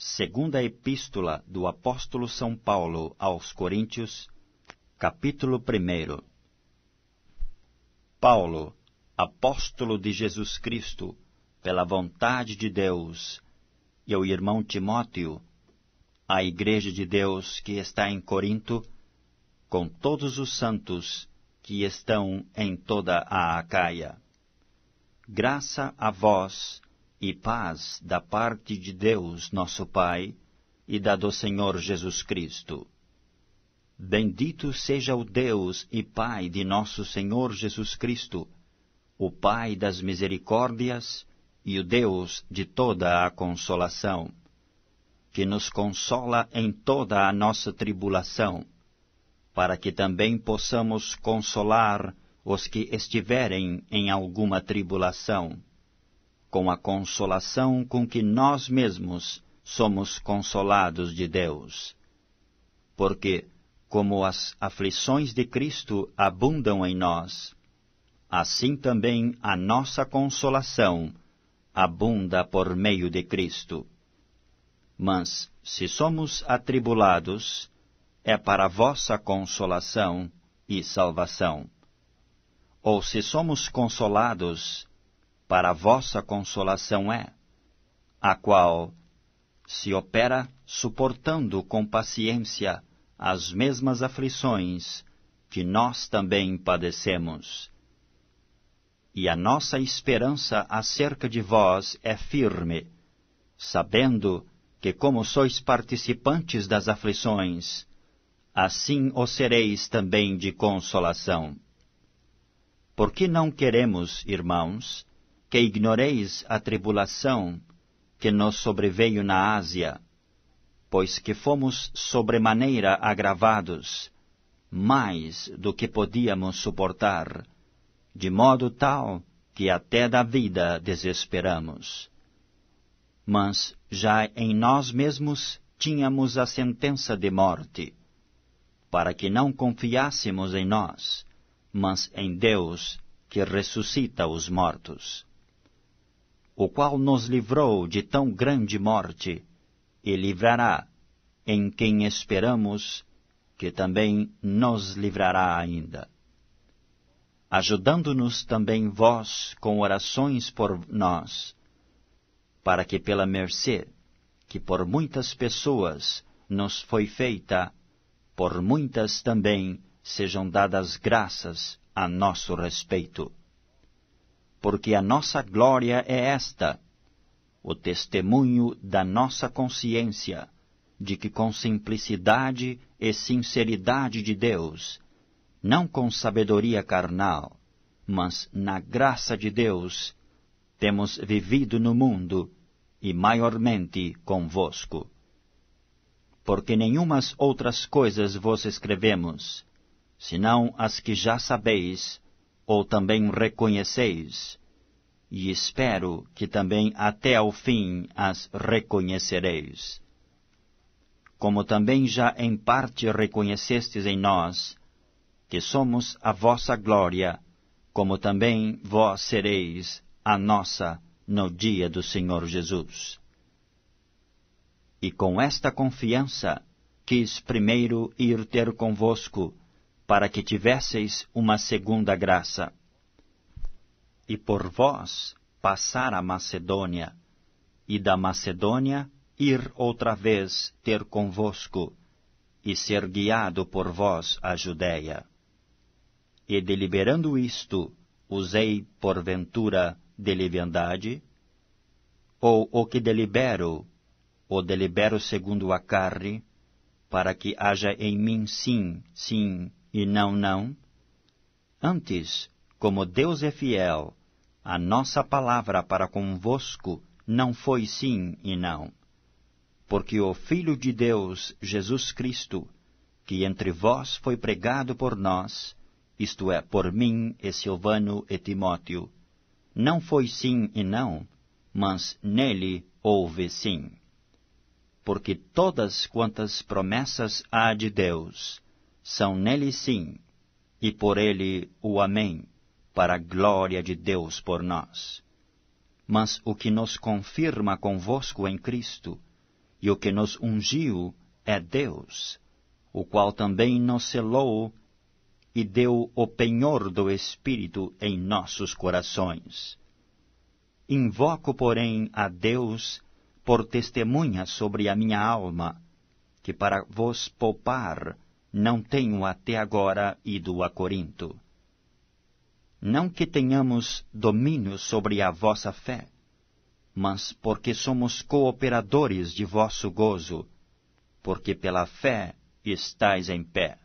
Segunda Epístola do Apóstolo São Paulo aos Coríntios, capítulo 1. Paulo, apóstolo de Jesus Cristo, pela vontade de Deus, e o irmão Timóteo, à Igreja de Deus que está em Corinto, com todos os santos que estão em toda a Acaia. Graça a vós e paz da parte de Deus nosso Pai e da do Senhor Jesus Cristo. Bendito seja o Deus e Pai de nosso Senhor Jesus Cristo, o Pai das misericórdias e o Deus de toda a consolação, que nos consola em toda a nossa tribulação, para que também possamos consolar os que estiverem em alguma tribulação, com a consolação com que nós mesmos somos consolados de Deus. Porque, como as aflições de Cristo abundam em nós, assim também a nossa consolação abunda por meio de Cristo. Mas, se somos atribulados, é para vossa consolação e salvação. Ou se somos consolados, para a vossa consolação é, a qual se opera suportando com paciência as mesmas aflições que nós também padecemos. E a nossa esperança acerca de vós é firme, sabendo que, como sois participantes das aflições, assim o sereis também de consolação. Porque não queremos, irmãos, que ignoreis a tribulação que nos sobreveio na Ásia, pois que fomos sobremaneira agravados, mais do que podíamos suportar, de modo tal que até da vida desesperamos. Mas já em nós mesmos tínhamos a sentença de morte, para que não confiássemos em nós, mas em Deus, que ressuscita os mortos, o qual nos livrou de tão grande morte, e livrará, em quem esperamos, que também nos livrará ainda. Ajudando-nos também vós com orações por nós, para que pela mercê, que por muitas pessoas nos foi feita, por muitas também sejam dadas graças a nosso respeito. Porque a nossa glória é esta, o testemunho da nossa consciência, de que com simplicidade e sinceridade de Deus, não com sabedoria carnal, mas na graça de Deus, temos vivido no mundo, e maiormente convosco. Porque nenhumas outras coisas vos escrevemos, senão as que já sabeis, ou também reconheceis, e espero que também até ao fim as reconhecereis. Como também já em parte reconhecestes em nós, que somos a vossa glória, como também vós sereis a nossa no dia do Senhor Jesus. E com esta confiança quis primeiro ir ter convosco, para que tivesseis uma segunda graça, e por vós passar a Macedônia, e da Macedônia ir outra vez ter convosco, e ser guiado por vós à Judéia. E deliberando isto, usei porventura de leviandade? Ou o que delibero, o delibero segundo a carne, para que haja em mim sim, sim, e não, não? Antes, como Deus é fiel, a nossa palavra para convosco não foi sim e não. Porque o Filho de Deus, Jesus Cristo, que entre vós foi pregado por nós, isto é, por mim e Silvano e Timóteo, não foi sim e não, mas nele houve sim. Porque todas quantas promessas há de Deus, são nele sim, e por ele o amém, para a glória de Deus por nós. Mas o que nos confirma convosco em Cristo, e o que nos ungiu é Deus, o qual também nos selou e deu o penhor do Espírito em nossos corações. Invoco, porém, a Deus por testemunha sobre a minha alma, que para vos poupar não tenho até agora ido a Corinto. Não que tenhamos domínio sobre a vossa fé, mas porque somos cooperadores de vosso gozo, porque pela fé estais em pé.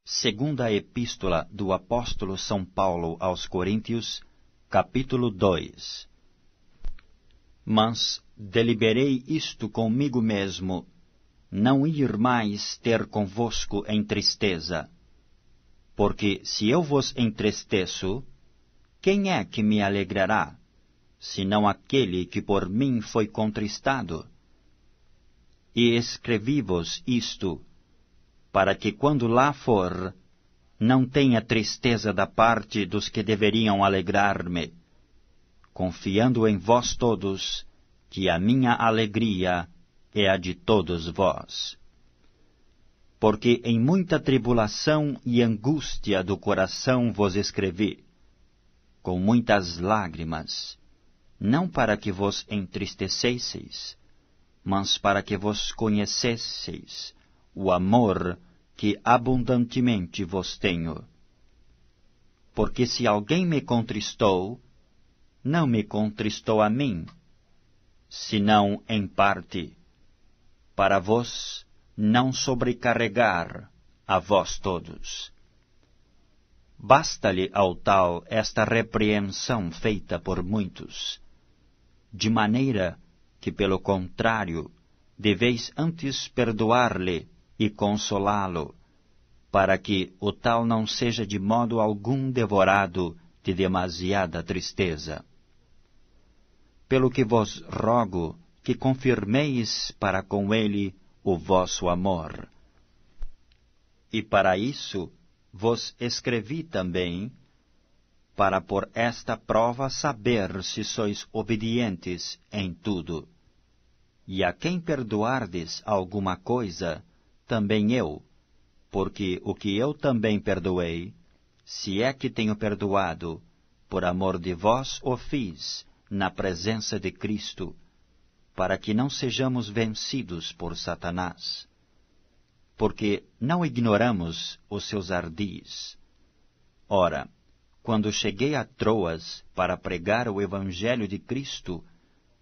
Segunda Epístola do Apóstolo São Paulo aos Coríntios, capítulo 2. Mas deliberei isto comigo mesmo, não ir mais ter convosco em tristeza. Porque se eu vos entristeço, quem é que me alegrará, senão aquele que por mim foi contristado? E escrevi-vos isto, para que quando lá for, não tenha tristeza da parte dos que deveriam alegrar-me, confiando em vós todos, que a minha alegria é a de todos vós. Porque em muita tribulação e angústia do coração vos escrevi, com muitas lágrimas, não para que vos entristecesseis, mas para que vos conhecesseis o amor que abundantemente vos tenho. Porque se alguém me contristou, não me contristou a mim, senão em parte, para vos não sobrecarregar a vós todos. Basta-lhe ao tal esta repreensão feita por muitos, de maneira que, pelo contrário, deveis antes perdoar-lhe e consolá-lo, para que o tal não seja de modo algum devorado de demasiada tristeza. Pelo que vos rogo que confirmeis para com ele o vosso amor. E para isso vos escrevi também, para por esta prova saber se sois obedientes em tudo. E a quem perdoardes alguma coisa, também eu, porque o que eu também perdoei, se é que tenho perdoado, por amor de vós o fiz, na presença de Cristo, para que não sejamos vencidos por Satanás. Porque não ignoramos os seus ardis. Ora, quando cheguei a Troas para pregar o Evangelho de Cristo,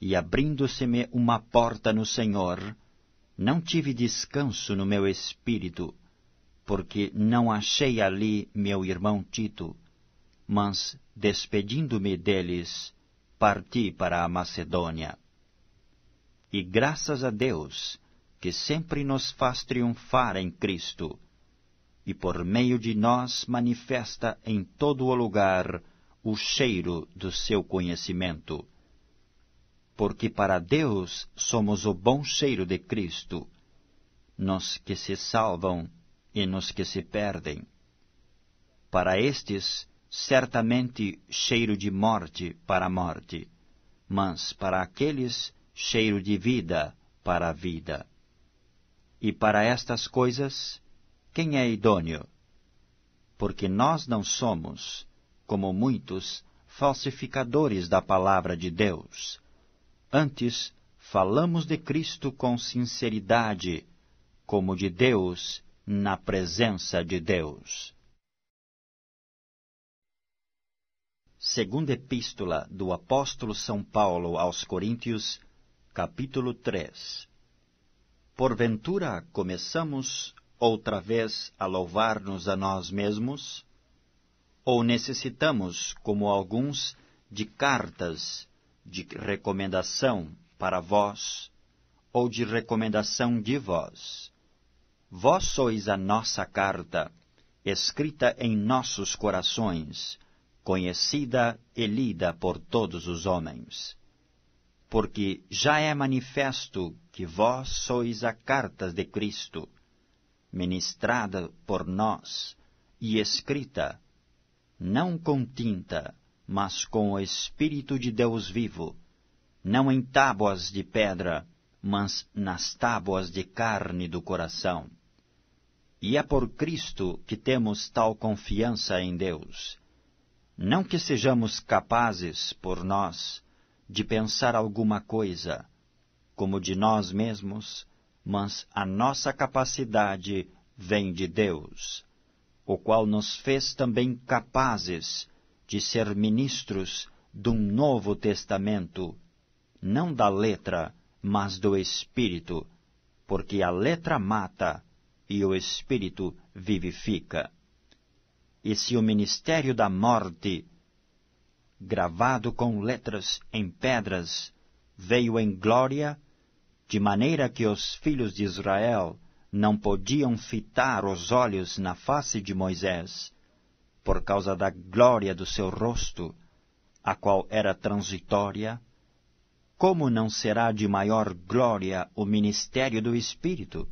e abrindo-se-me uma porta no Senhor, não tive descanso no meu espírito, porque não achei ali meu irmão Tito, mas, despedindo-me deles, parti para a Macedônia. E graças a Deus, que sempre nos faz triunfar em Cristo, e por meio de nós manifesta em todo o lugar o cheiro do seu conhecimento. Porque para Deus somos o bom cheiro de Cristo, nos que se salvam e nos que se perdem. Para estes, certamente cheiro de morte para a morte, mas para aqueles, cheiro de vida para a vida. E para estas coisas, quem é idôneo? Porque nós não somos, como muitos, falsificadores da palavra de Deus. Antes, falamos de Cristo com sinceridade, como de Deus, na presença de Deus. Segunda Epístola do Apóstolo São Paulo aos Coríntios, capítulo 3. Porventura começamos outra vez a louvar-nos a nós mesmos? Ou necessitamos, como alguns, de cartas de recomendação para vós, ou de recomendação de vós? Vós sois a nossa carta, escrita em nossos corações, conhecida e lida por todos os homens. Porque já é manifesto que vós sois a carta de Cristo, ministrada por nós e escrita, não com tinta, mas com o Espírito de Deus vivo, não em tábuas de pedra, mas nas tábuas de carne do coração. E é por Cristo que temos tal confiança em Deus. Não que sejamos capazes, por nós, de pensar alguma coisa, como de nós mesmos, mas a nossa capacidade vem de Deus, o qual nos fez também capazes de ser ministros de um novo testamento, não da letra, mas do Espírito, porque a letra mata e o Espírito vivifica. E se o ministério da morte, gravado com letras em pedras, veio em glória, de maneira que os filhos de Israel não podiam fitar os olhos na face de Moisés, por causa da glória do seu rosto, a qual era transitória, como não será de maior glória o ministério do Espírito?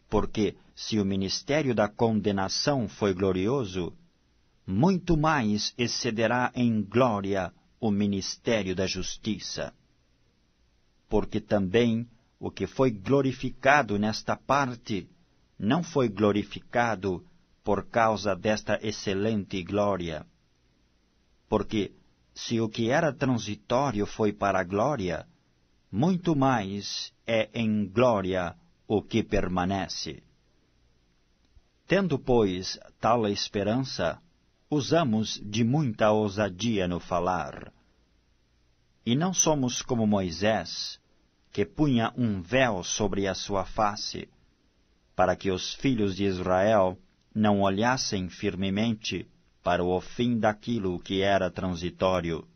Porque, se o ministério da condenação foi glorioso, muito mais excederá em glória o ministério da justiça. Porque também o que foi glorificado nesta parte não foi glorificado por causa desta excelente glória. Porque, se o que era transitório foi para a glória, muito mais é em glória o que permanece. Tendo, pois, tal esperança, usamos de muita ousadia no falar. E não somos como Moisés, que punha um véu sobre a sua face, para que os filhos de Israel não olhassem firmemente para o fim daquilo que era transitório.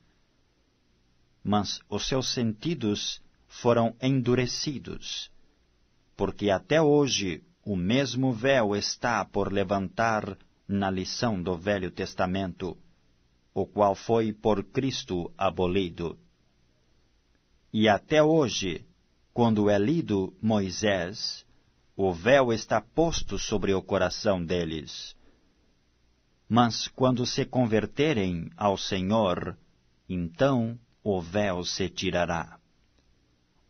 Mas os seus sentidos foram endurecidos, porque até hoje o mesmo véu está por levantar na lição do Velho Testamento, o qual foi por Cristo abolido. E até hoje, quando é lido Moisés, o véu está posto sobre o coração deles. Mas quando se converterem ao Senhor, então o véu se tirará.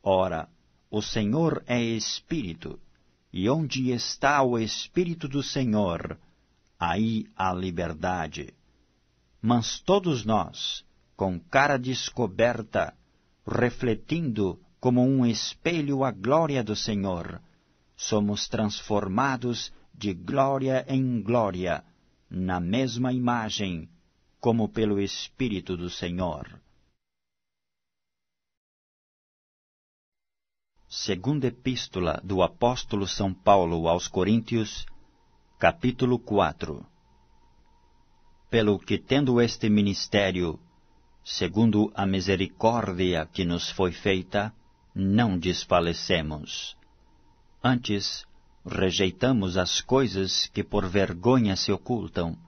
Ora, o Senhor é Espírito, e onde está o Espírito do Senhor, aí há liberdade. Mas todos nós, com cara descoberta, refletindo como um espelho a glória do Senhor, somos transformados de glória em glória, na mesma imagem, como pelo Espírito do Senhor. Segunda Epístola do Apóstolo São Paulo aos Coríntios, capítulo 4. Pelo que, tendo este ministério, segundo a misericórdia que nos foi feita, não desfalecemos. Antes, rejeitamos as coisas que por vergonha se ocultam,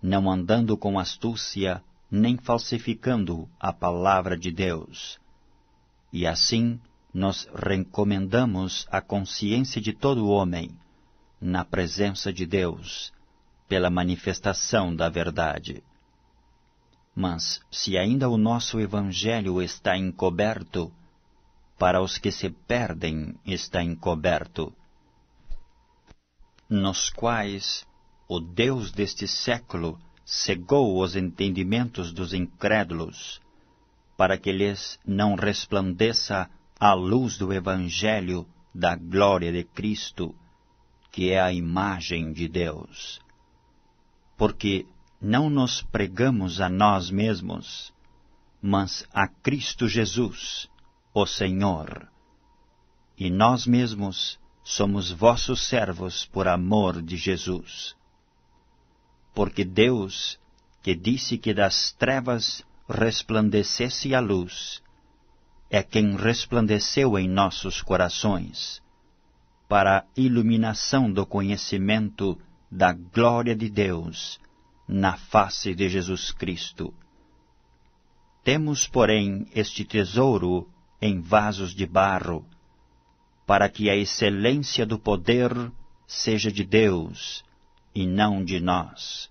não andando com astúcia, nem falsificando a palavra de Deus. E assim, nos recomendamos à consciência de todo homem, na presença de Deus, pela manifestação da verdade. Mas, se ainda o nosso Evangelho está encoberto, para os que se perdem está encoberto, nos quais o Deus deste século cegou os entendimentos dos incrédulos, para que lhes não resplandeça a luz do Evangelho da glória de Cristo, que é a imagem de Deus. Porque não nos pregamos a nós mesmos, mas a Cristo Jesus, o Senhor. E nós mesmos somos vossos servos por amor de Jesus. Porque Deus, que disse que das trevas resplandecesse a luz, é quem resplandeceu em nossos corações, para a iluminação do conhecimento da glória de Deus, na face de Jesus Cristo. Temos, porém, este tesouro em vasos de barro, para que a excelência do poder seja de Deus, e não de nós.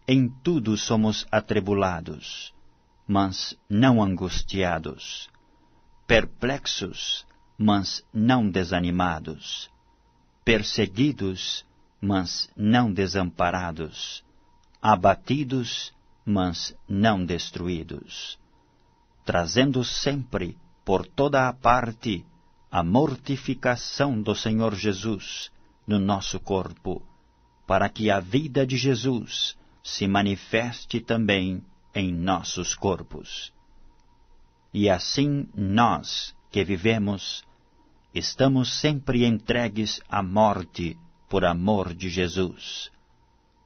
Em tudo somos atribulados, mas não angustiados, perplexos, mas não desanimados, perseguidos, mas não desamparados, abatidos, mas não destruídos, trazendo sempre, por toda a parte, a mortificação do Senhor Jesus no nosso corpo, para que a vida de Jesus se manifeste também em nossos corpos. E assim nós, que vivemos, estamos sempre entregues à morte por amor de Jesus,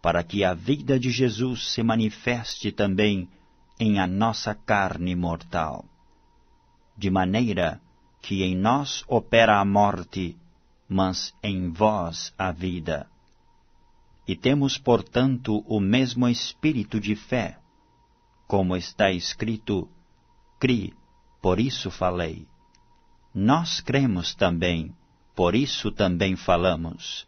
para que a vida de Jesus se manifeste também em a nossa carne mortal, de maneira que em nós opera a morte, mas em vós a vida. E temos, portanto, o mesmo espírito de fé, como está escrito: cri, por isso falei. Nós cremos também, por isso também falamos,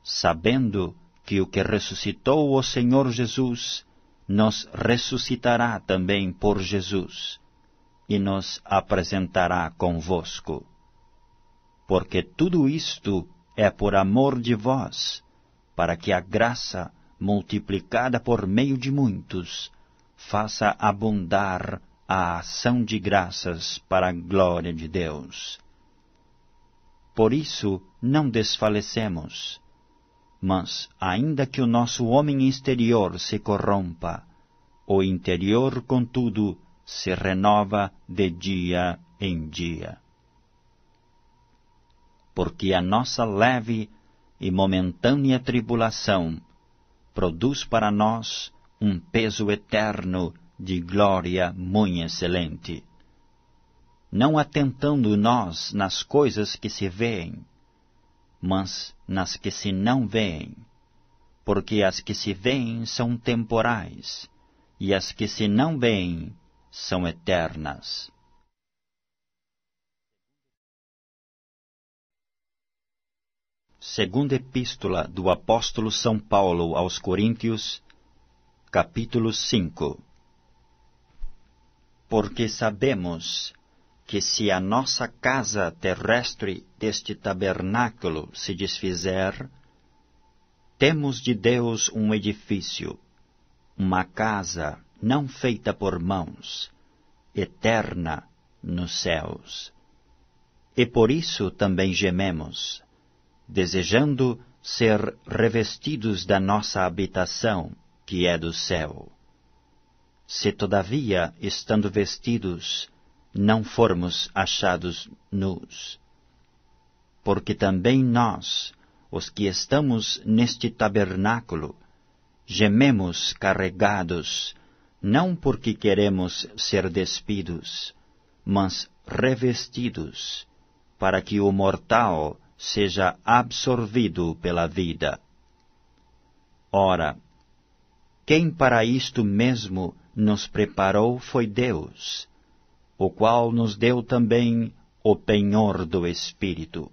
sabendo que o que ressuscitou o Senhor Jesus nos ressuscitará também por Jesus, e nos apresentará convosco. Porque tudo isto é por amor de vós, para que a graça, multiplicada por meio de muitos, faça abundar a ação de graças para a glória de Deus. Por isso não desfalecemos, mas, ainda que o nosso homem exterior se corrompa, o interior, contudo, se renova de dia em dia. Porque a nossa leve e momentânea tribulação produz para nós um peso eterno de glória muito excelente, não atentando nós nas coisas que se veem, mas nas que se não veem, porque as que se veem são temporais, e as que se não veem são eternas. Segunda Epístola do Apóstolo São Paulo aos Coríntios, capítulo 5. Porque sabemos que se a nossa casa terrestre deste tabernáculo se desfizer, temos de Deus um edifício, uma casa não feita por mãos, eterna nos céus. E por isso também gememos, desejando ser revestidos da nossa habitação, que é do céu. Se todavia, estando vestidos, não formos achados nus. Porque também nós, os que estamos neste tabernáculo, gememos carregados, não porque queremos ser despidos, mas revestidos, para que o mortal seja absorvido pela vida. Ora, quem para isto mesmo nos preparou foi Deus, o qual nos deu também o penhor do Espírito,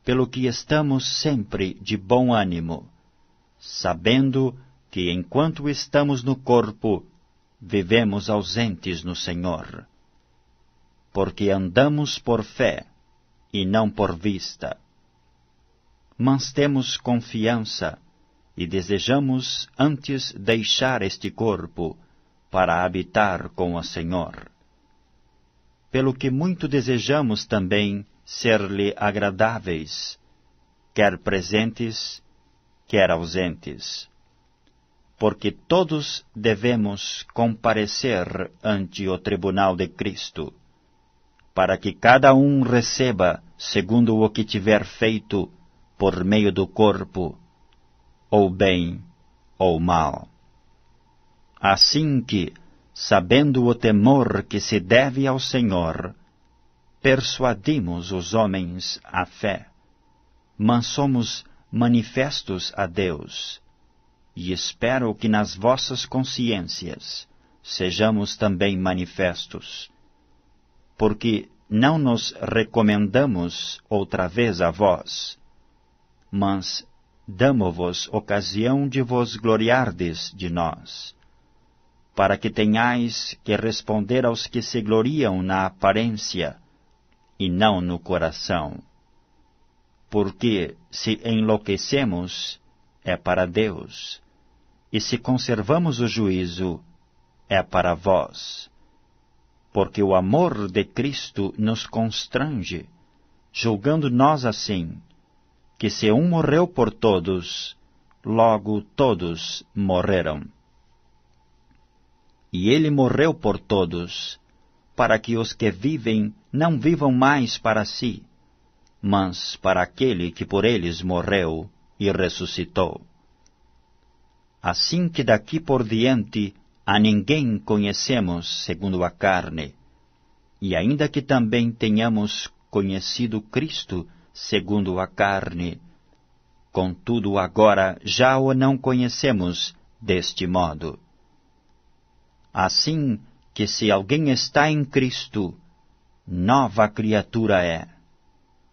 pelo que estamos sempre de bom ânimo, sabendo que enquanto estamos no corpo, vivemos ausentes no Senhor, porque andamos por fé e não por vista. Mas temos confiança e desejamos antes deixar este corpo para habitar com o Senhor. Pelo que muito desejamos também ser-lhe agradáveis, quer presentes, quer ausentes. Porque todos devemos comparecer ante o tribunal de Cristo, para que cada um receba segundo o que tiver feito por meio do corpo, ou bem ou mal. Assim que, sabendo o temor que se deve ao Senhor, persuadimos os homens à fé, mas somos manifestos a Deus, e espero que nas vossas consciências sejamos também manifestos, porque não nos recomendamos outra vez a vós, mas damo-vos ocasião de vos gloriardes de nós, para que tenhais que responder aos que se gloriam na aparência e não no coração. Porque se enlouquecemos, é para Deus, e se conservamos o juízo, é para vós. Porque o amor de Cristo nos constrange, julgando nós assim, que se um morreu por todos, logo todos morreram. E ele morreu por todos, para que os que vivem não vivam mais para si, mas para aquele que por eles morreu e ressuscitou. Assim que daqui por diante a ninguém conhecemos segundo a carne, e ainda que também tenhamos conhecido Cristo segundo a carne, contudo agora já o não conhecemos deste modo. Assim que se alguém está em Cristo, nova criatura é.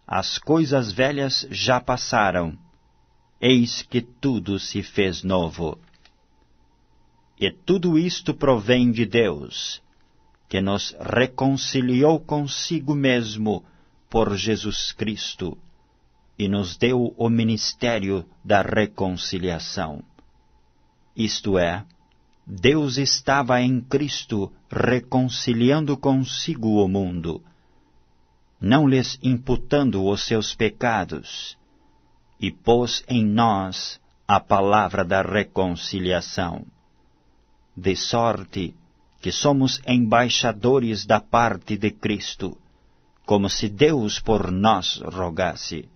As coisas velhas já passaram, eis que tudo se fez novo. E tudo isto provém de Deus, que nos reconciliou consigo mesmo por Jesus Cristo, e nos deu o ministério da reconciliação. Isto é, Deus estava em Cristo reconciliando consigo o mundo, não lhes imputando os seus pecados, e pôs em nós a palavra da reconciliação. De sorte que somos embaixadores da parte de Cristo, como se Deus por nós rogasse.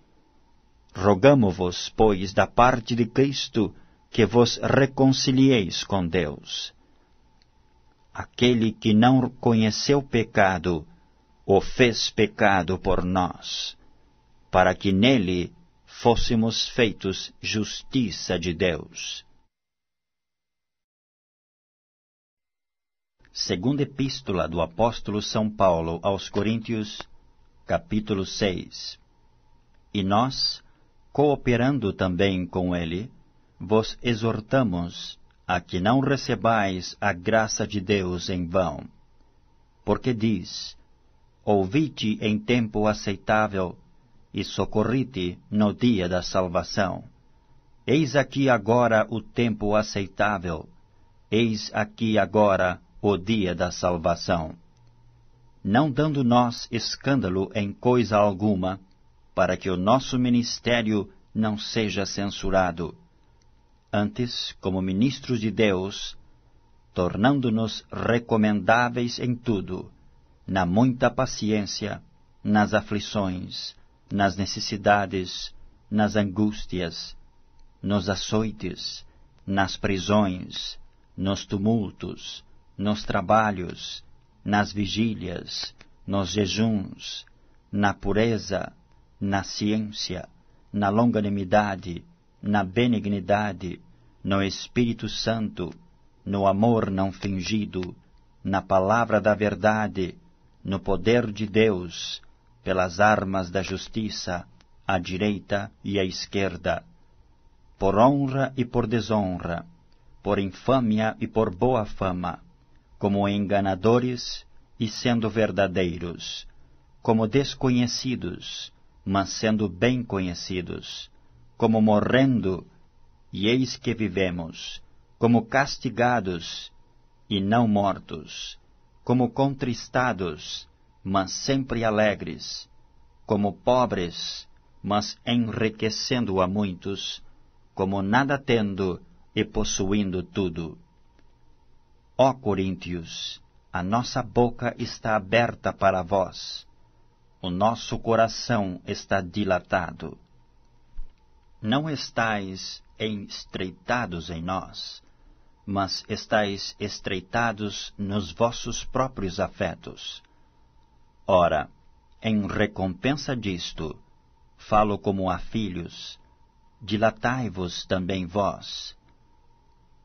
Rogamo-vos, pois, da parte de Cristo, que vos reconcilieis com Deus. Aquele que não conheceu pecado, o fez pecado por nós, para que nele fôssemos feitos justiça de Deus. Segunda Epístola do Apóstolo São Paulo aos Coríntios, capítulo 6. E nós, cooperando também com ele, vos exortamos a que não recebais a graça de Deus em vão. Porque diz: ouvi-te em tempo aceitável, e socorri-te no dia da salvação. Eis aqui agora o tempo aceitável, eis aqui agora o dia da salvação. Não dando nós escândalo em coisa alguma, para que o nosso ministério não seja censurado. Antes, como ministros de Deus, tornando-nos recomendáveis em tudo, na muita paciência, nas aflições, nas necessidades, nas angústias, nos açoites, nas prisões, nos tumultos, nos trabalhos, nas vigílias, nos jejuns, na pureza, na ciência, na longanimidade, na benignidade, no Espírito Santo, no amor não fingido, na palavra da verdade, no poder de Deus, pelas armas da justiça, à direita e à esquerda, por honra e por desonra, por infâmia e por boa fama, como enganadores e sendo verdadeiros, como desconhecidos, mas sendo bem conhecidos, como morrendo, e eis que vivemos, como castigados, e não mortos, como contristados, mas sempre alegres, como pobres, mas enriquecendo a muitos, como nada tendo e possuindo tudo. Ó Coríntios, a nossa boca está aberta para vós, o nosso coração está dilatado. Não estáis estreitados em nós, mas estáis estreitados nos vossos próprios afetos. Ora, em recompensa disto, falo como a filhos, dilatai-vos também vós.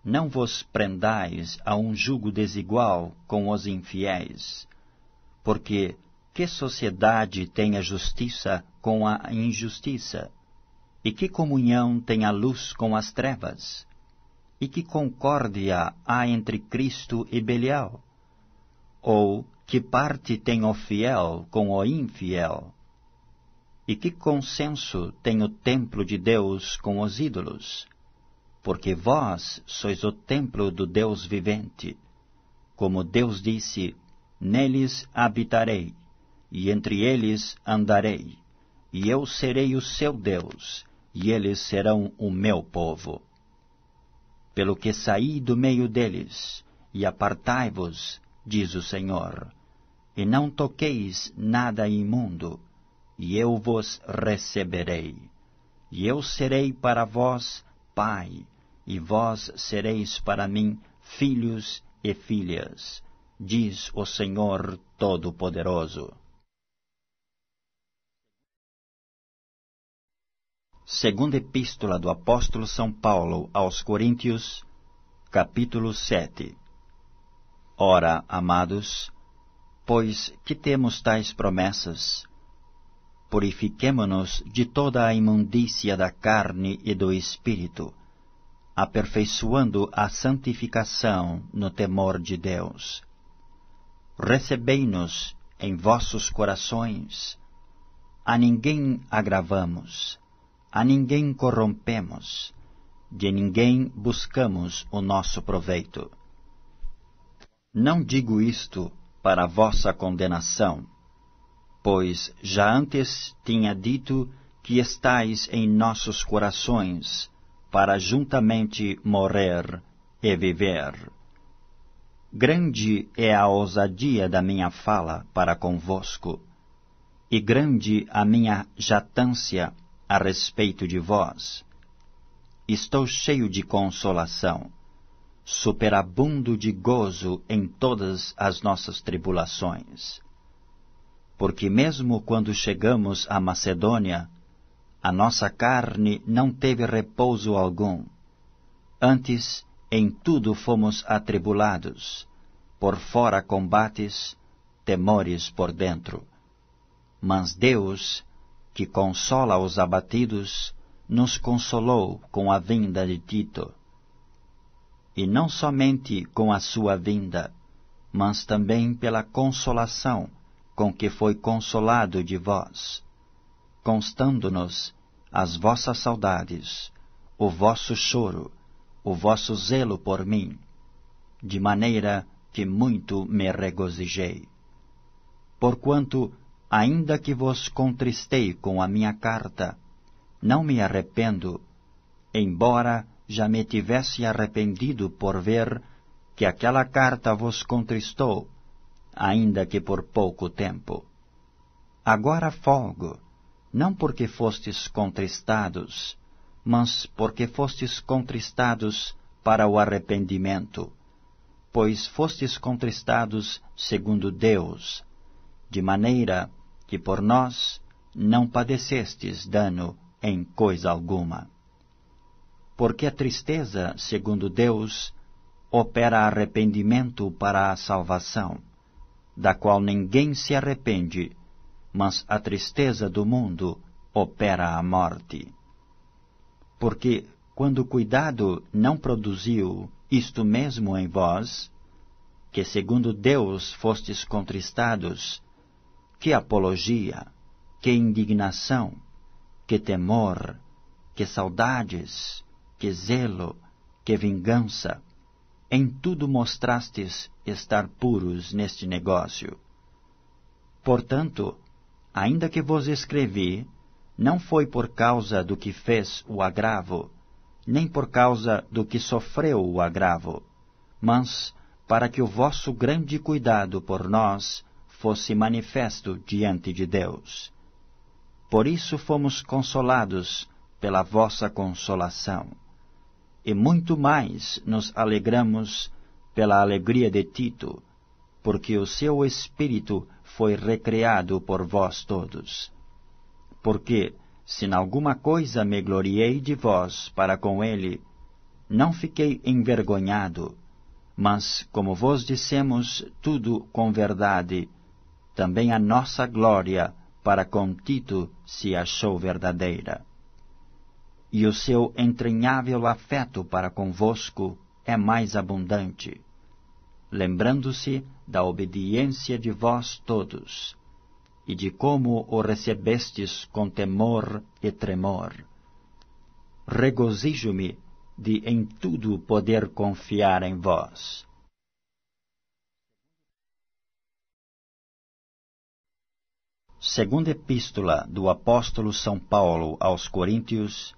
Não vos prendais a um jugo desigual com os infiéis, porque que sociedade tem a justiça com a injustiça? E que comunhão tem a luz com as trevas? E que concórdia há entre Cristo e Belial? Ou que parte tem o fiel com o infiel? E que consenso tem o templo de Deus com os ídolos? Porque vós sois o templo do Deus vivente. Como Deus disse, neles habitarei, e entre eles andarei, e eu serei o seu Deus, e eles serão o meu povo. Pelo que saí do meio deles, e apartai-vos, diz o Senhor, e não toqueis nada imundo, e eu vos receberei. E eu serei para vós pai, e vós sereis para mim filhos e filhas, diz o Senhor Todo-Poderoso. Segunda Epístola do Apóstolo São Paulo aos Coríntios, capítulo 7. Ora, amados, pois que temos tais promessas, purifiquemo-nos de toda a imundícia da carne e do espírito, aperfeiçoando a santificação no temor de Deus. Recebei-nos em vossos corações, a ninguém agravamos, a ninguém corrompemos, de ninguém buscamos o nosso proveito. Não digo isto para vossa condenação, pois já antes tinha dito que estais em nossos corações, para juntamente morrer e viver. Grande é a ousadia da minha fala para convosco, e grande a minha jactância a respeito de vós. Estou cheio de consolação, superabundo de gozo em todas as nossas tribulações. Porque mesmo quando chegamos à Macedônia, a nossa carne não teve repouso algum. Antes, em tudo fomos atribulados, por fora combates, temores por dentro. Mas Deus, que consola os abatidos, nos consolou com a vinda de Tito. E não somente com a sua vinda, mas também pela consolação com que foi consolado de vós, constando-nos as vossas saudades, o vosso choro, o vosso zelo por mim, de maneira que muito me regozijei. Porquanto, ainda que vos contristei com a minha carta, não me arrependo, embora já me tivesse arrependido por ver que aquela carta vos contristou, ainda que por pouco tempo. Agora folgo, não porque fostes contristados, mas porque fostes contristados para o arrependimento, pois fostes contristados segundo Deus, de maneira que por nós não padecestes dano em coisa alguma. Porque a tristeza, segundo Deus, opera arrependimento para a salvação, da qual ninguém se arrepende, mas a tristeza do mundo opera a morte. Porque, quando o cuidado não produziu isto mesmo em vós, que segundo Deus fostes contristados, que apologia, que indignação, que temor, que saudades, que zelo, que vingança, em tudo mostrastes estar puros neste negócio. Portanto, ainda que vos escrevi, não foi por causa do que fez o agravo, nem por causa do que sofreu o agravo, mas para que o vosso grande cuidado por nós fosse manifesto diante de Deus. Por isso fomos consolados pela vossa consolação, e muito mais nos alegramos pela alegria de Tito, porque o seu espírito foi recriado por vós todos. Porque, se em alguma coisa me gloriei de vós para com ele, não fiquei envergonhado, mas, como vos dissemos tudo com verdade, também a nossa glória para com Tito se achou verdadeira. e o seu entranhável afeto para convosco é mais abundante, lembrando-se da obediência de vós todos, e de como o recebestes com temor e tremor. Regozijo-me de em tudo poder confiar em vós. Segunda Epístola do Apóstolo São Paulo aos Coríntios,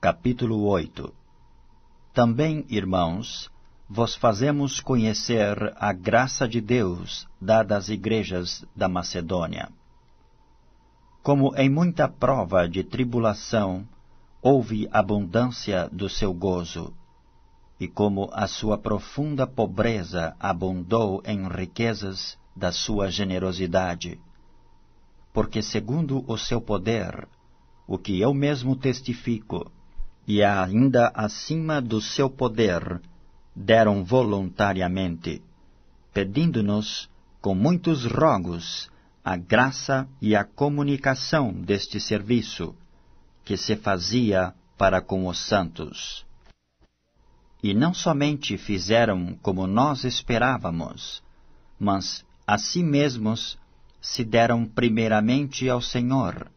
capítulo 8. Também, irmãos, vos fazemos conhecer a graça de Deus dada às igrejas da Macedônia. Como em muita prova de tribulação houve abundância do seu gozo, e como a sua profunda pobreza abundou em riquezas da sua generosidade, porque segundo o seu poder, o que eu mesmo testifico, e ainda acima do seu poder, deram voluntariamente, pedindo-nos com muitos rogos a graça e a comunicação deste serviço, que se fazia para com os santos. E não somente fizeram como nós esperávamos, mas a si mesmos se deram primeiramente ao Senhor,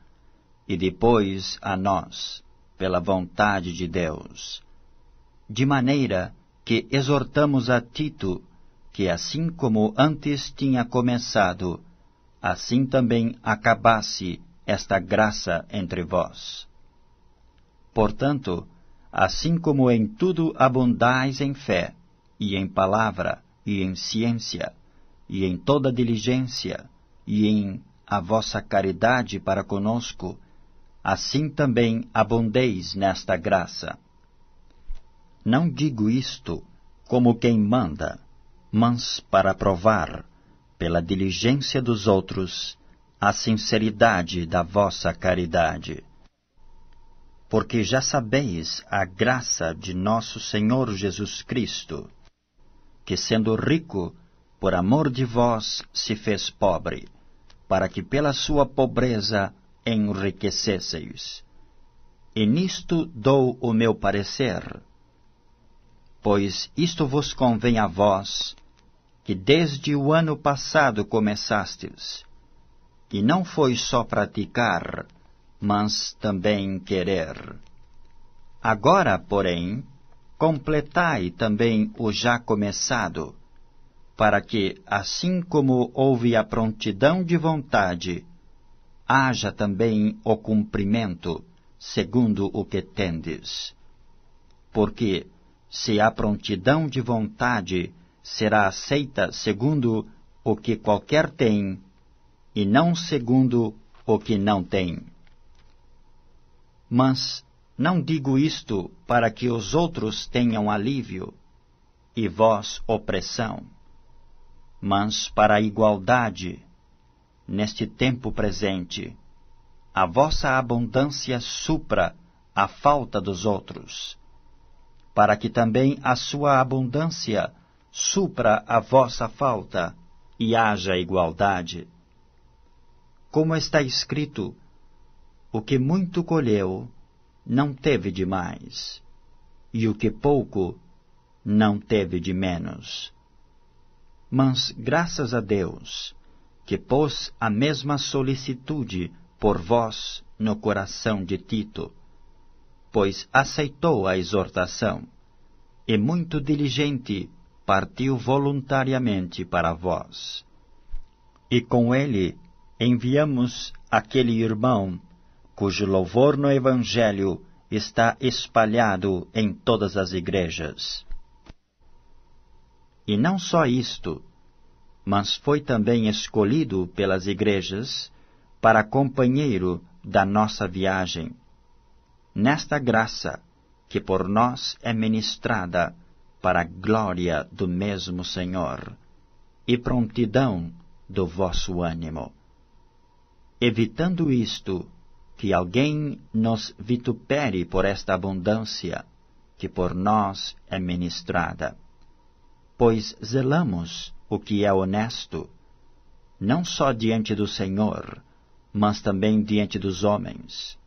e depois a nós, pela vontade de Deus. De maneira que exortamos a Tito, que assim como antes tinha começado, assim também acabasse esta graça entre vós. Portanto, assim como em tudo abundais em fé, e em palavra, e em ciência, e em toda diligência, e em a vossa caridade para conosco, assim também abundeis nesta graça. Não digo isto como quem manda, mas para provar, pela diligência dos outros, a sinceridade da vossa caridade. Porque já sabeis a graça de nosso Senhor Jesus Cristo, que sendo rico, por amor de vós se fez pobre, para que pela sua pobreza enriquecesseis. E nisto dou o meu parecer, pois isto vos convém a vós, que desde o ano passado começastes, e não foi só praticar, mas também querer. Agora, porém, completai também o já começado, para que, assim como houve a prontidão de vontade, haja também o cumprimento, segundo o que tendes. Porque, se a prontidão de vontade será aceita segundo o que qualquer tem, e não segundo o que não tem. Mas não digo isto para que os outros tenham alívio, e vós opressão, mas para a igualdade, neste tempo presente, a vossa abundância supra a falta dos outros, para que também a sua abundância supra a vossa falta, e haja igualdade. Como está escrito, o que muito colheu, não teve de mais, e o que pouco, não teve de menos. Mas graças a Deus, que pôs a mesma solicitude por vós no coração de Tito, pois aceitou a exortação, e muito diligente partiu voluntariamente para vós. E com ele enviamos aquele irmão, cujo louvor no Evangelho está espalhado em todas as igrejas. E não só isto, mas foi também escolhido pelas igrejas para companheiro da nossa viagem, nesta graça que por nós é ministrada para a glória do mesmo Senhor e prontidão do vosso ânimo. Evitando isto, que alguém nos vitupere por esta abundância que por nós é ministrada. Pois zelamos o que é honesto, não só diante do Senhor, mas também diante dos homens.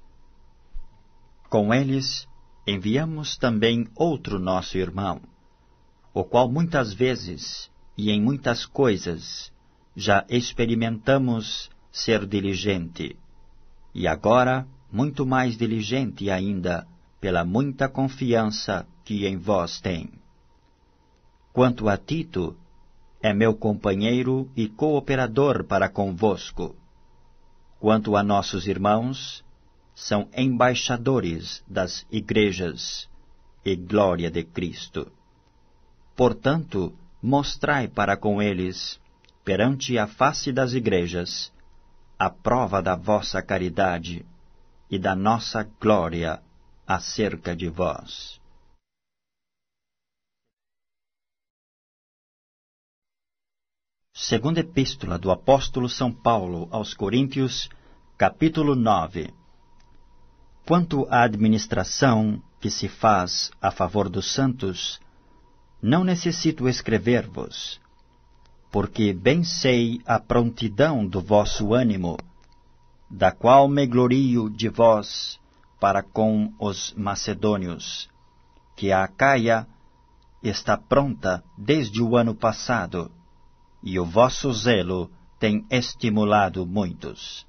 Com eles enviamos também outro nosso irmão, o qual muitas vezes e em muitas coisas já experimentamos ser diligente, e agora muito mais diligente ainda pela muita confiança que em vós tem. Quanto a Tito, é meu companheiro e cooperador para convosco. Quanto a nossos irmãos, são embaixadores das igrejas e glória de Cristo. Portanto, mostrai para com eles, perante a face das igrejas, a prova da vossa caridade e da nossa glória acerca de vós. Segunda Epístola do Apóstolo São Paulo aos Coríntios, capítulo 9. Quanto à administração que se faz a favor dos santos, não necessito escrever-vos, porque bem sei a prontidão do vosso ânimo, da qual me glorio de vós para com os macedônios, que a Acaia está pronta desde o ano passado, e o vosso zelo tem estimulado muitos.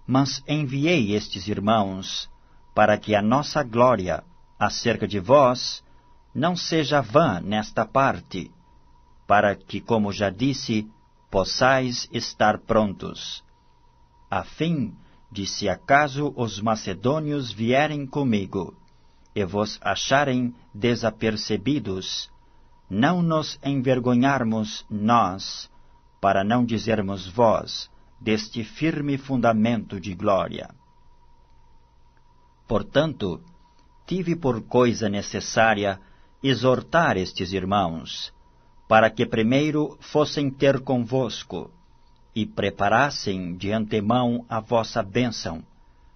Mas enviei estes irmãos para que a nossa glória acerca de vós não seja vã nesta parte, para que, como já disse, possais estar prontos, a fim de, se acaso os macedônios vierem comigo e vos acharem desapercebidos, não nos envergonharmos nós, para não dizermos vós, deste firme fundamento de glória. Portanto, tive por coisa necessária exortar estes irmãos, para que primeiro fossem ter convosco, e preparassem de antemão a vossa bênção,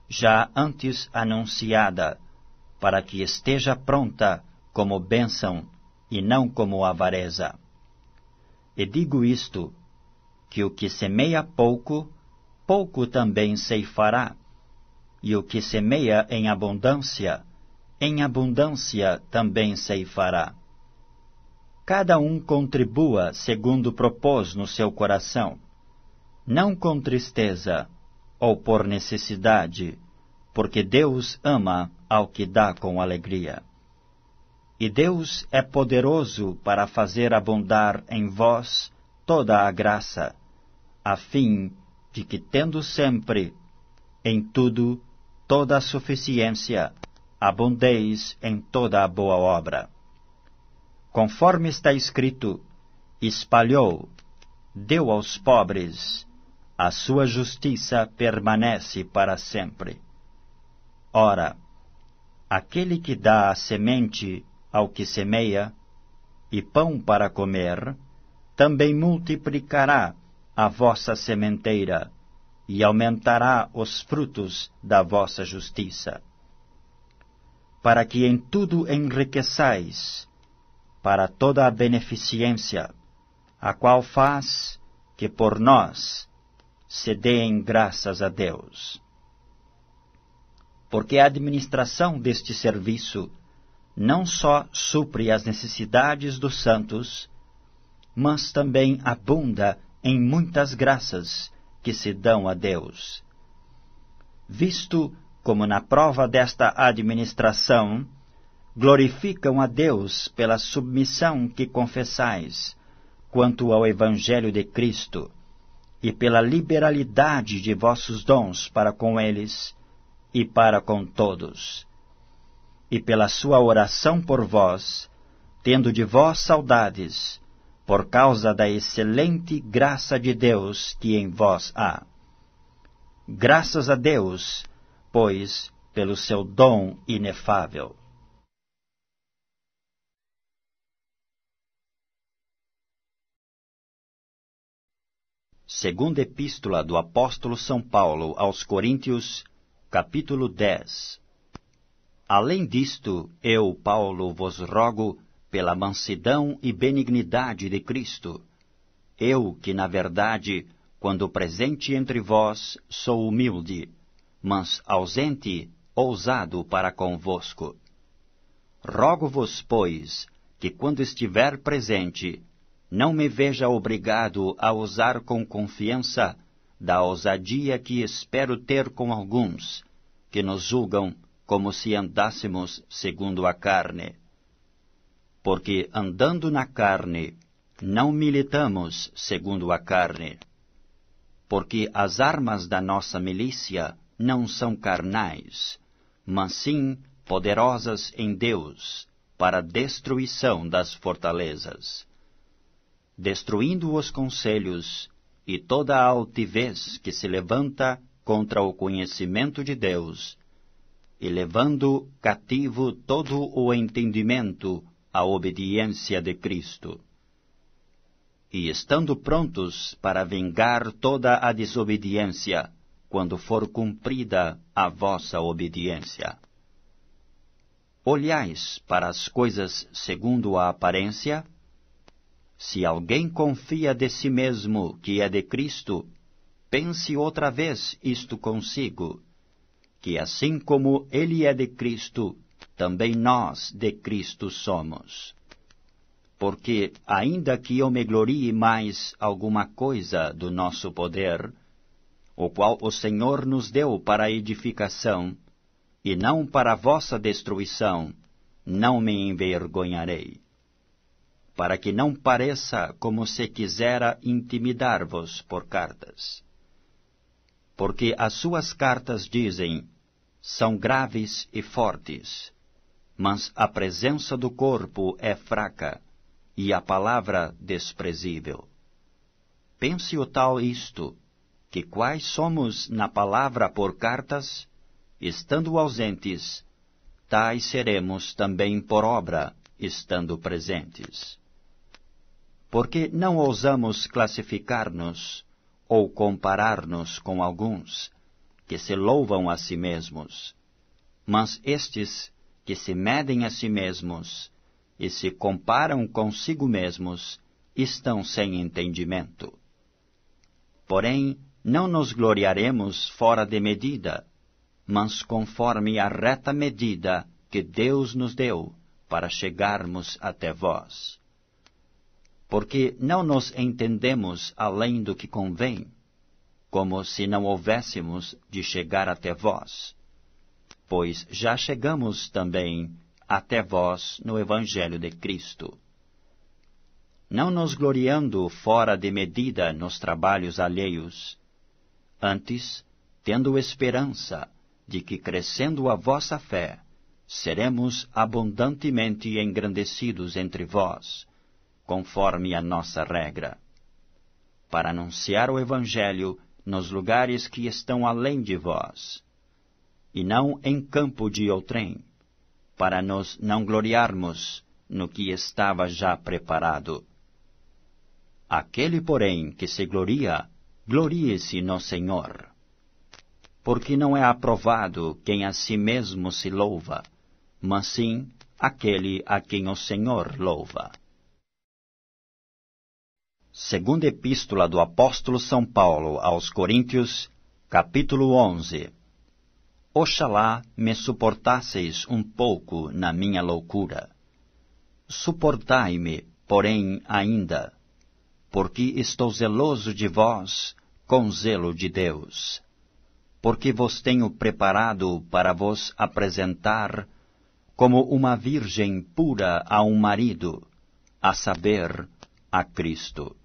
já antes anunciada, para que esteja pronta como bênção, e não como avareza. E digo isto, que o que semeia pouco, pouco também ceifará, e o que semeia em abundância também ceifará. Cada um contribua segundo propôs no seu coração, não com tristeza ou por necessidade, porque Deus ama ao que dá com alegria. E Deus é poderoso para fazer abundar em vós toda a graça, a fim de que, tendo sempre, em tudo, toda a suficiência, abundeis em toda a boa obra. Conforme está escrito, espalhou, deu aos pobres, a sua justiça permanece para sempre. Ora, aquele que dá a semente ao que semeia, e pão para comer, também multiplicará a vossa sementeira, e aumentará os frutos da vossa justiça, para que em tudo enriqueçais, para toda a beneficência, a qual faz que por nós se deem graças a Deus. Porque a administração deste serviço não só supre as necessidades dos santos, mas também abunda em muitas graças que se dão a Deus. Visto como na prova desta administração, glorificam a Deus pela submissão que confessais quanto ao Evangelho de Cristo, e pela liberalidade de vossos dons para com eles e para com todos, e pela sua oração por vós, tendo de vós saudades, por causa da excelente graça de Deus que em vós há. Graças a Deus, pois, pelo seu dom inefável. Segunda Epístola do Apóstolo São Paulo aos Coríntios, capítulo 10. Além disto, eu, Paulo, vos rogo pela mansidão e benignidade de Cristo. Eu, que na verdade, quando presente entre vós, sou humilde, mas ausente, ousado para convosco. Rogo-vos, pois, que quando estiver presente, não me veja obrigado a usar com confiança da ousadia que espero ter com alguns, que nos julgam como se andássemos segundo a carne. Porque andando na carne, não militamos segundo a carne. Porque as armas da nossa milícia não são carnais, mas sim poderosas em Deus, para a destruição das fortalezas, destruindo os conselhos e toda a altivez que se levanta contra o conhecimento de Deus, e levando cativo todo o entendimento à obediência de Cristo, e estando prontos para vingar toda a desobediência, quando for cumprida a vossa obediência. Olhais para as coisas segundo a aparência? Se alguém confia de si mesmo que é de Cristo, pense outra vez isto consigo, que assim como ele é de Cristo, também nós de Cristo somos. Porque, ainda que eu me glorie mais alguma coisa do nosso poder, o qual o Senhor nos deu para a edificação, e não para a vossa destruição, não me envergonharei. Para que não pareça como se quisera intimidar-vos por cartas. Porque as suas cartas dizem, são graves e fortes, mas a presença do corpo é fraca, e a palavra desprezível. Pense o tal isto, que quais somos na palavra por cartas, estando ausentes, tais seremos também por obra, estando presentes. Porque não ousamos classificar-nos ou comparar-nos com alguns que se louvam a si mesmos, mas estes que se medem a si mesmos e se comparam consigo mesmos estão sem entendimento. Porém, não nos gloriaremos fora de medida, mas conforme a reta medida que Deus nos deu para chegarmos até vós. Porque não nos entendemos além do que convém, como se não houvéssemos de chegar até vós, pois já chegamos também até vós no Evangelho de Cristo. Não nos gloriando fora de medida nos trabalhos alheios, antes, tendo esperança de que, crescendo a vossa fé, seremos abundantemente engrandecidos entre vós, conforme a nossa regra, para anunciar o Evangelho nos lugares que estão além de vós, e não em campo de outrem, para nos não gloriarmos no que estava já preparado. Aquele, porém, que se gloria, glorie-se no Senhor. Porque não é aprovado quem a si mesmo se louva, mas sim aquele a quem o Senhor louva. Segunda Epístola do Apóstolo São Paulo aos Coríntios, capítulo 11. Oxalá me suportasseis um pouco na minha loucura. Suportai-me, porém, ainda, porque estou zeloso de vós com zelo de Deus. Porque vos tenho preparado para vos apresentar como uma virgem pura a um marido, a saber, a Cristo.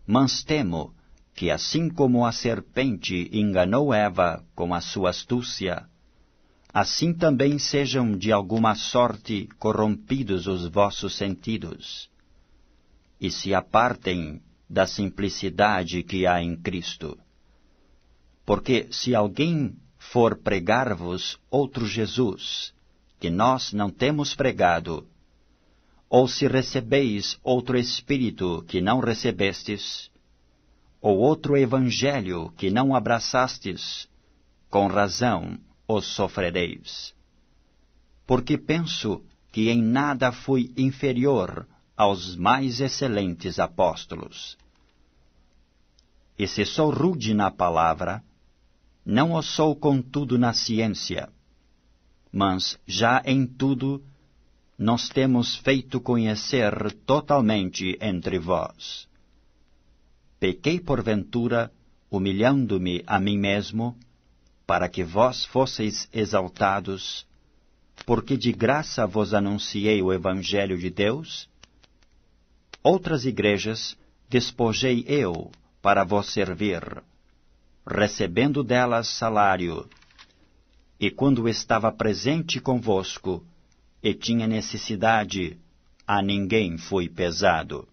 Mas temo que, assim como a serpente enganou Eva com a sua astúcia, assim também sejam de alguma sorte corrompidos os vossos sentidos, e se apartem da simplicidade que há em Cristo. Porque se alguém for pregar-vos outro Jesus, que nós não temos pregado, ou se recebeis outro Espírito que não recebestes, ou outro Evangelho que não abraçastes, com razão os sofrereis. Porque penso que em nada fui inferior aos mais excelentes apóstolos. E se sou rude na palavra, não o sou contudo na ciência, mas já em tudo nos temos feito conhecer totalmente entre vós. Pequei porventura, humilhando-me a mim mesmo, para que vós fosseis exaltados, porque de graça vos anunciei o Evangelho de Deus? Outras igrejas despojei eu para vos servir, recebendo delas salário, e quando estava presente convosco, e tinha necessidade, a ninguém fui pesado.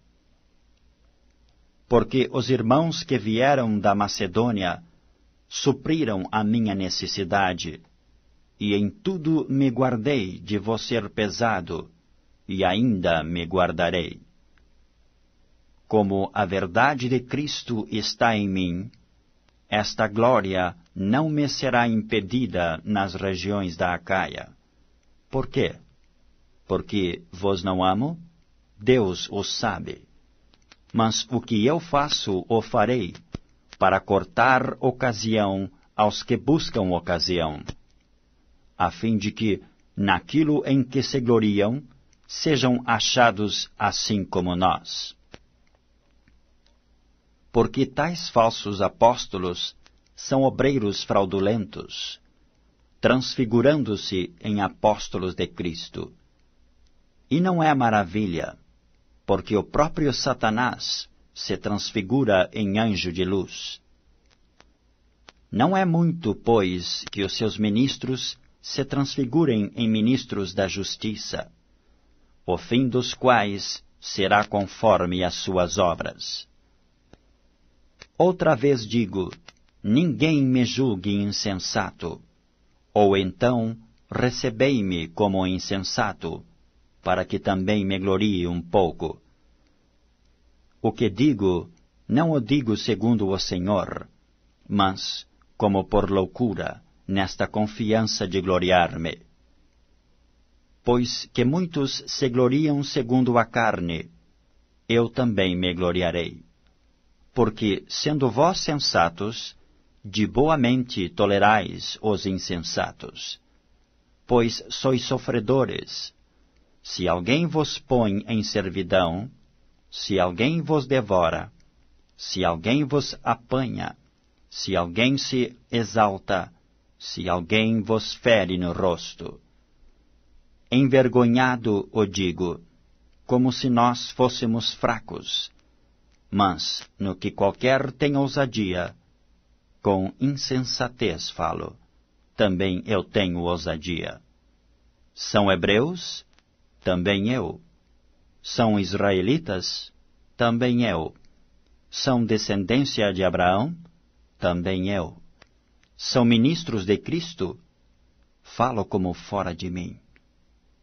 Porque os irmãos que vieram da Macedônia supriram a minha necessidade, e em tudo me guardei de vos ser pesado, e ainda me guardarei. Como a verdade de Cristo está em mim, esta glória não me será impedida nas regiões da Acaia. Por quê? Porque vos não amo? Deus o sabe. Mas o que eu faço, o farei, para cortar ocasião aos que buscam ocasião, a fim de que, naquilo em que se gloriam, sejam achados assim como nós. Porque tais falsos apóstolos são obreiros fraudulentos, transfigurando-se em apóstolos de Cristo. E não é maravilha, porque o próprio Satanás se transfigura em anjo de luz. Não é muito, pois, que os seus ministros se transfigurem em ministros da justiça, o fim dos quais será conforme as suas obras. Outra vez digo, ninguém me julgue insensato, ou então recebei-me como insensato, para que também me glorie um pouco. O que digo, não o digo segundo o Senhor, mas, como por loucura, nesta confiança de gloriar-me. Pois que muitos se gloriam segundo a carne, eu também me gloriarei. Porque, sendo vós sensatos, de boa mente tolerais os insensatos. Pois sois sofredores. Se alguém vos põe em servidão, se alguém vos devora, se alguém vos apanha, se alguém se exalta, se alguém vos fere no rosto. Envergonhado o digo, como se nós fôssemos fracos, mas no que qualquer tem ousadia, com insensatez falo, também eu tenho ousadia. São hebreus? Também eu. São israelitas? Também eu. São descendência de Abraão? Também eu. São ministros de Cristo? Falo como fora de mim.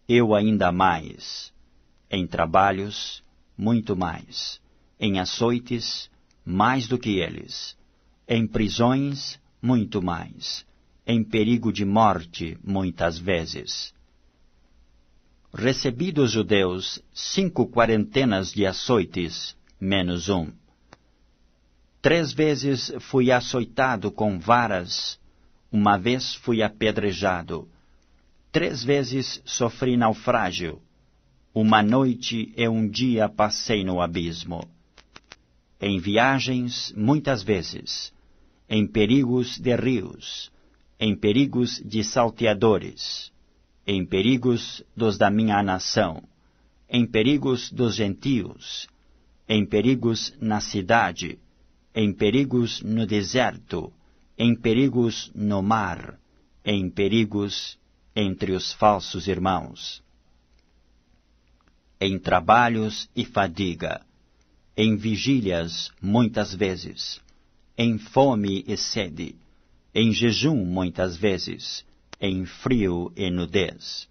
Eu ainda mais. Em trabalhos, muito mais. Em açoites, mais do que eles. Em prisões, muito mais. Em perigo de morte, muitas vezes. Recebi dos judeus 5 quarentenas de açoites, menos um. 3 vezes fui açoitado com varas, uma vez fui apedrejado. 3 vezes sofri naufrágio. Uma noite e um dia passei no abismo. Em viagens, muitas vezes. Em perigos de rios. Em perigos de salteadores. Em perigos dos da minha nação. Em perigos dos gentios. Em perigos na cidade. Em perigos no deserto. Em perigos no mar. Em perigos entre os falsos irmãos. Em trabalhos e fadiga, em vigílias muitas vezes, em fome e sede, em jejum muitas vezes, em frio e nudez.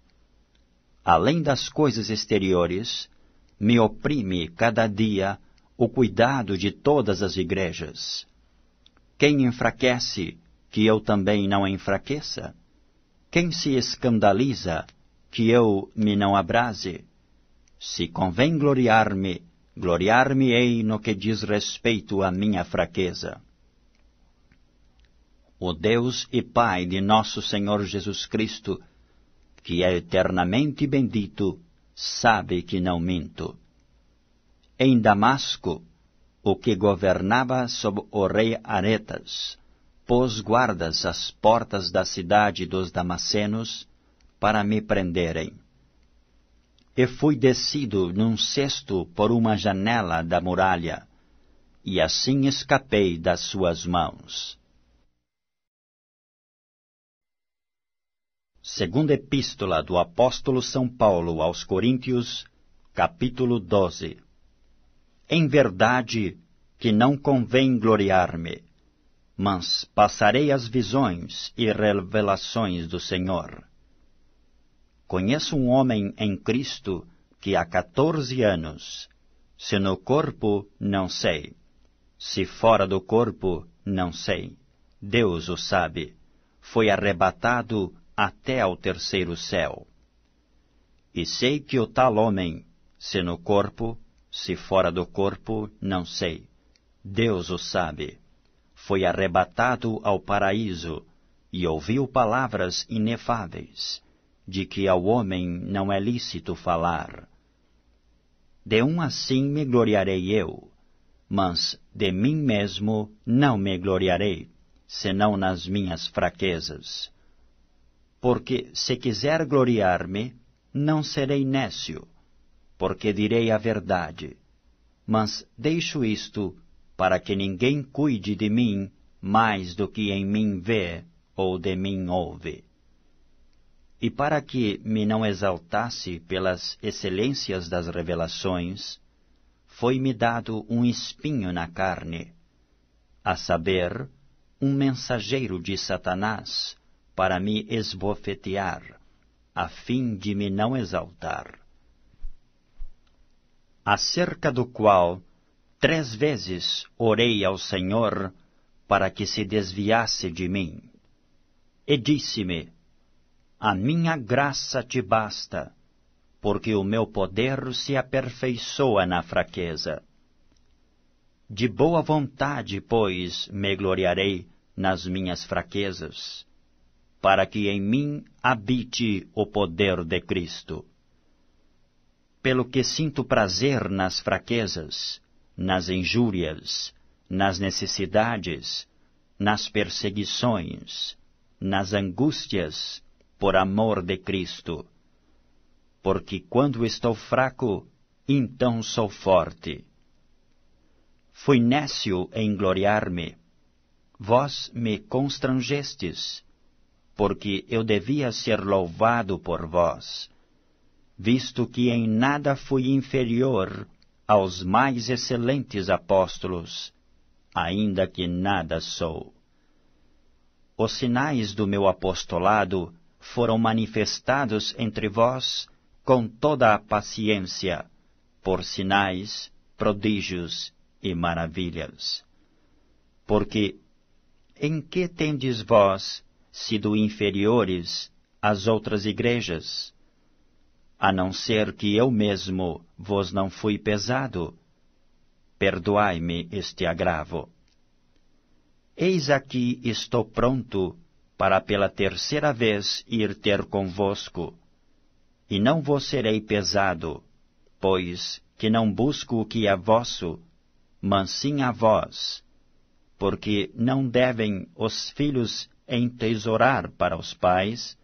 Além das coisas exteriores, me oprime cada dia o cuidado de todas as igrejas. Quem enfraquece, que eu também não enfraqueça? Quem se escandaliza, que eu me não abrase? Se convém gloriar-me, gloriar-me-ei no que diz respeito à minha fraqueza. O Deus e Pai de nosso Senhor Jesus Cristo que é eternamente bendito, sabe que não minto. Em Damasco, o que governava sob o rei Aretas, pôs guardas às portas da cidade dos Damascenos para me prenderem. E fui descido num cesto por uma janela da muralha, e assim escapei das suas mãos. Segunda Epístola do Apóstolo São Paulo aos Coríntios, capítulo 12. Em verdade que não convém gloriar-me, mas passarei as visões e revelações do Senhor. Conheço um homem em Cristo que há 14 anos, se no corpo, não sei, se fora do corpo, não sei, Deus o sabe, foi arrebatado até ao terceiro céu. E sei que o tal homem, se no corpo, se fora do corpo, não sei, Deus o sabe, foi arrebatado ao paraíso e ouviu palavras inefáveis, de que ao homem não é lícito falar. De um assim me gloriarei eu, mas de mim mesmo não me gloriarei, senão nas minhas fraquezas. Porque se quiser gloriar-me, não serei nécio, porque direi a verdade. Mas deixo isto para que ninguém cuide de mim mais do que em mim vê ou de mim ouve. E para que me não exaltasse pelas excelências das revelações, foi-me dado um espinho na carne, a saber, um mensageiro de Satanás, para me esbofetear, a fim de me não exaltar. Acerca do qual 3 vezes orei ao Senhor para que se desviasse de mim. E disse-me: a minha graça te basta, porque o meu poder se aperfeiçoa na fraqueza. De boa vontade, pois, me gloriarei nas minhas fraquezas, para que em mim habite o poder de Cristo. Pelo que sinto prazer nas fraquezas, nas injúrias, nas necessidades, nas perseguições, nas angústias, por amor de Cristo. Porque quando estou fraco, então sou forte. Fui nécio em gloriar-me. Vós me constrangestes, porque eu devia ser louvado por vós, visto que em nada fui inferior aos mais excelentes apóstolos, ainda que nada sou. Os sinais do meu apostolado foram manifestados entre vós com toda a paciência, por sinais, prodígios e maravilhas. Porque em que tendes vós sido inferiores às outras igrejas? A não ser que eu mesmo vos não fui pesado. Perdoai-me este agravo. Eis aqui estou pronto para pela 3ª vez ir ter convosco, e não vos serei pesado, pois que não busco o que é vosso, mas sim a vós, porque não devem os filhos entesourar para os pais,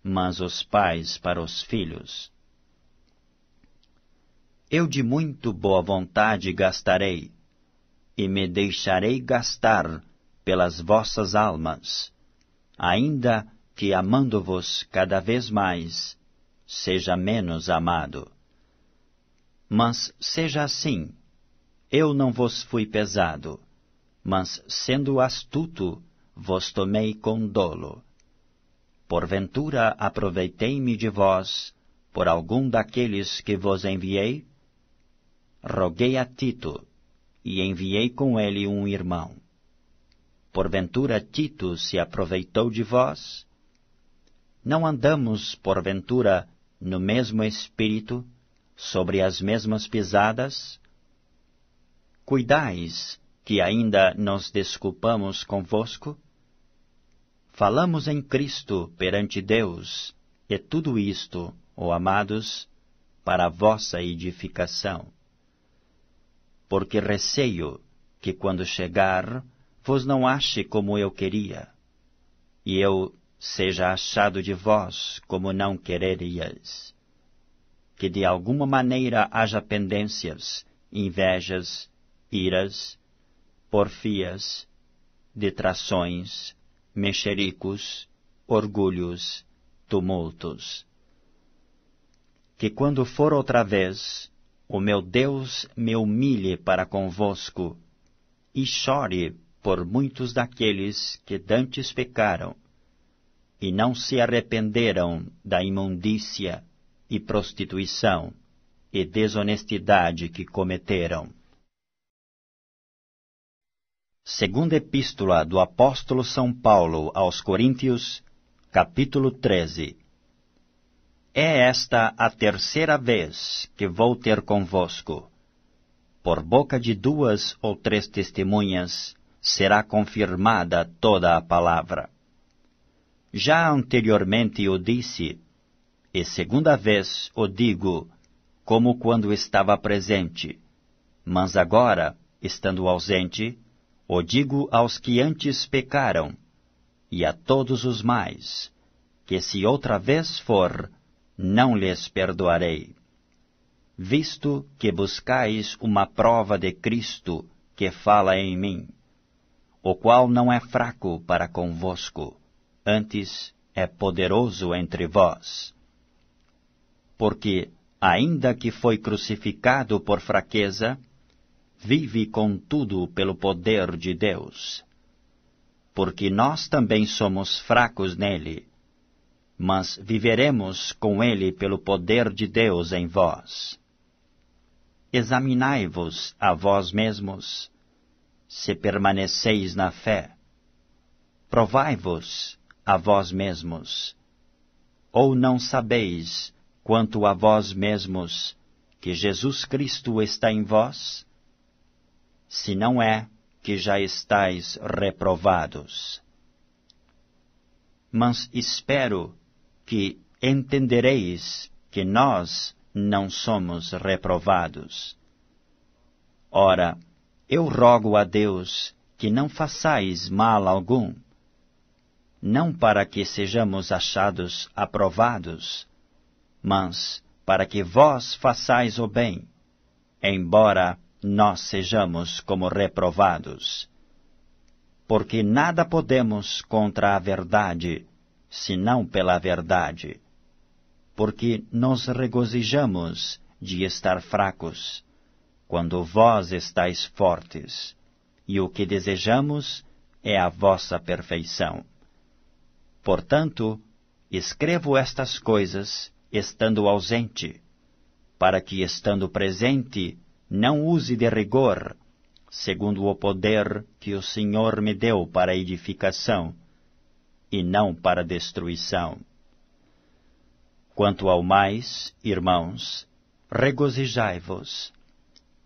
mas os pais para os filhos. Eu de muito boa vontade gastarei, e me deixarei gastar pelas vossas almas, ainda que amando-vos cada vez mais, seja menos amado. Mas seja assim, eu não vos fui pesado, mas sendo astuto, vos tomei com dolo. Porventura aproveitei-me de vós, por algum daqueles que vos enviei? Roguei a Tito, e enviei com ele um irmão. Porventura Tito se aproveitou de vós? Não andamos, porventura, no mesmo espírito, sobre as mesmas pisadas? Cuidais, que ainda nos desculpamos convosco? Falamos em Cristo perante Deus, E tudo isto, ó amados, para a vossa edificação. Porque receio que, quando chegar, vos não ache como eu queria, e eu seja achado de vós como não quererias. Que de alguma maneira haja pendências, invejas, iras, porfias, detrações, mexericos, orgulhos, tumultos. Que quando for outra vez, o meu Deus me humilhe para convosco, e chore por muitos daqueles que dantes pecaram, e não se arrependeram da imundícia e prostituição e desonestidade que cometeram. Segunda Epístola do Apóstolo São Paulo aos Coríntios, capítulo 13. É esta a terceira vez que vou ter convosco. Por boca de 2 ou 3 testemunhas será confirmada toda a palavra. Já anteriormente o disse, e segunda vez o digo, como quando estava presente, mas agora, estando ausente, o digo aos que antes pecaram, e a todos os mais, que se outra vez for, não lhes perdoarei. Visto que buscais uma prova de Cristo que fala em mim, o qual não é fraco para convosco, antes é poderoso entre vós. Porque, ainda que foi crucificado por fraqueza, vive contudo pelo poder de Deus. Porque nós também somos fracos nele, mas viveremos com ele pelo poder de Deus em vós. Examinai-vos a vós mesmos, se permaneceis na fé. Provai-vos a vós mesmos. Ou não sabeis, quanto a vós mesmos, que Jesus Cristo está em vós? Se não é, que já estáis reprovados. Mas espero que entendereis que nós não somos reprovados. Ora, eu rogo a Deus que não façais mal algum, não para que sejamos achados aprovados, mas para que vós façais o bem, embora nós sejamos como reprovados. Porque nada podemos contra a verdade, senão pela verdade. Porque nos regozijamos de estar fracos, quando vós estáis fortes, e o que desejamos é a vossa perfeição. Portanto, escrevo estas coisas estando ausente, para que, estando presente, não use de rigor, segundo o poder que o Senhor me deu para edificação, e não para destruição. Quanto ao mais, irmãos, regozijai-vos.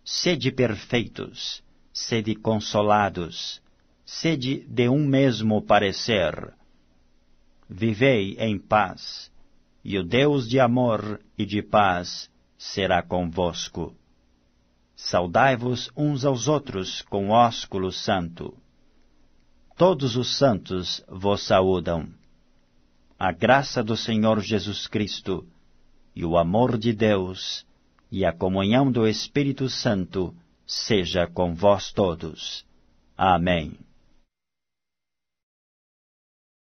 Sede perfeitos, sede consolados, sede de um mesmo parecer. Vivei em paz, e o Deus de amor e de paz será convosco. Saudai-vos uns aos outros com ósculo santo. Todos os santos vos saúdam. A graça do Senhor Jesus Cristo, e o amor de Deus, e a comunhão do Espírito Santo, seja com vós todos. Amém.